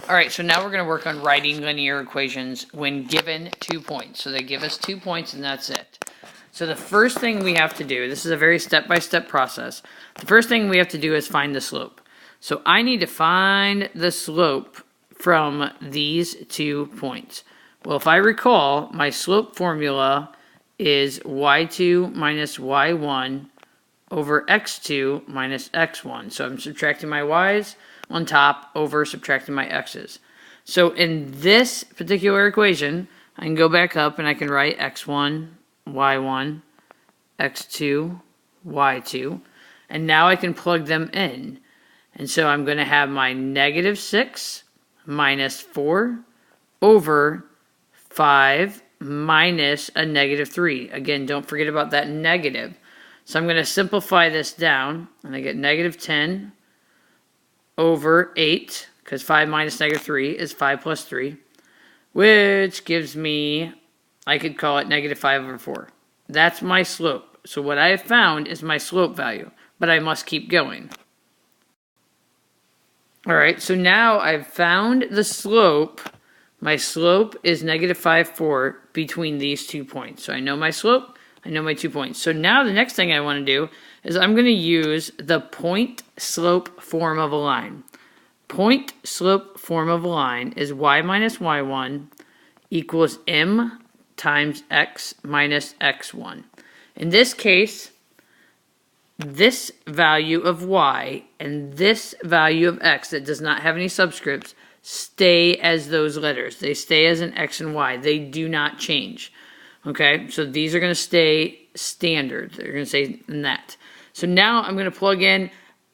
All right, so now we're going to work on writing linear equations when given 2 points. So they give us 2 points and that's it. So the first thing we have to do, this is a very step-by-step process. The first thing we have to do is find the slope. So I need to find the slope from these 2 points. Well, if I recall, my slope formula is y2 minus y1 over x2 minus x1. So I'm subtracting my y's on top over subtracting my x's. So in this particular equation, I can go back up and I can write x1, y1, x2, y2. And now I can plug them in. And so I'm going to have my negative 6 minus 4 over 5 minus a negative 3. Again, don't forget about that negative. So I'm going to simplify this down, and I get negative 10 over 8, because 5 minus negative 3 is 5 plus 3, which gives me, I could call it negative 5 over 4. That's my slope. So what I have found is my slope value, but I must keep going. All right, so now I've found the slope. My slope is negative 5, 4 between these 2 points. So I know my slope. I know my 2 points. So now the next thing I want to do is I'm going to use the point slope form of a line. Point slope form of a line is y minus y1 equals m times x minus x1. In this case, this value of y and this value of x that does not have any subscripts stay as those letters. They stay as an x and y. They do not change. Okay, so these are going to stay standard. They're going to stay in that. So now I'm going to plug in,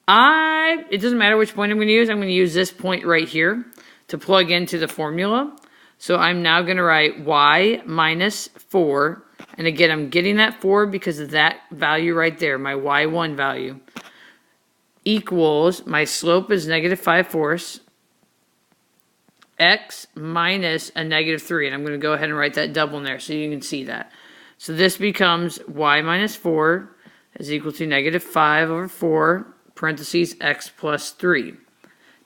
it doesn't matter which point I'm going to use. I'm going to use this point right here to plug into the formula. So I'm now going to write y minus 4. And again, I'm getting that 4 because of that value right there, my y1 value, equals, my slope is negative 5 fourths, x minus a negative 3. And I'm going to go ahead and write that double in there so you can see that. So this becomes y minus 4 is equal to negative 5 over 4, parentheses, x plus 3.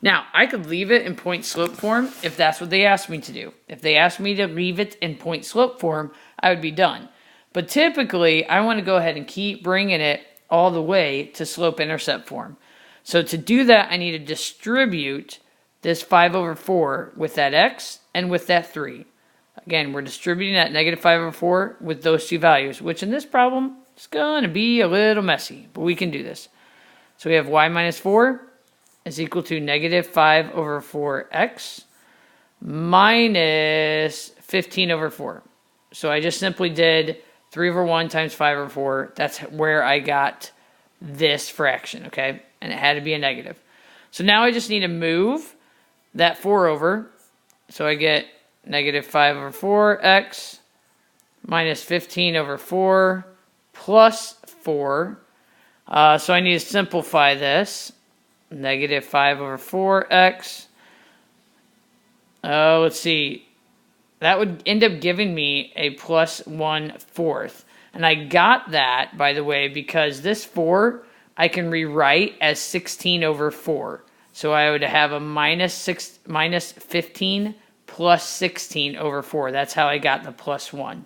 Now, I could leave it in point slope form if that's what they asked me to do. If they asked me to leave it in point slope form, I would be done. But typically, I want to go ahead and keep bringing it all the way to slope intercept form. So to do that, I need to distribute this 5 over 4 with that x and with that 3. Again, we're distributing that negative 5 over 4 with those two values, which in this problem is going to be a little messy, but we can do this. So we have y minus 4 is equal to negative 5 over 4x minus 15 over 4. So I just simply did 3 over 1 times 5 over 4. That's where I got this fraction, okay? And it had to be a negative. So now I just need to move that 4 over. So I get negative 5 over 4x minus 15 over 4 plus 4. So I need to simplify this. Negative 5 over 4x. Let's see. That would end up giving me a plus 1/4. And I got that, by the way, because this 4 I can rewrite as 16 over 4. So I would have a minus 15 plus 16 over 4. That's how I got the plus 1.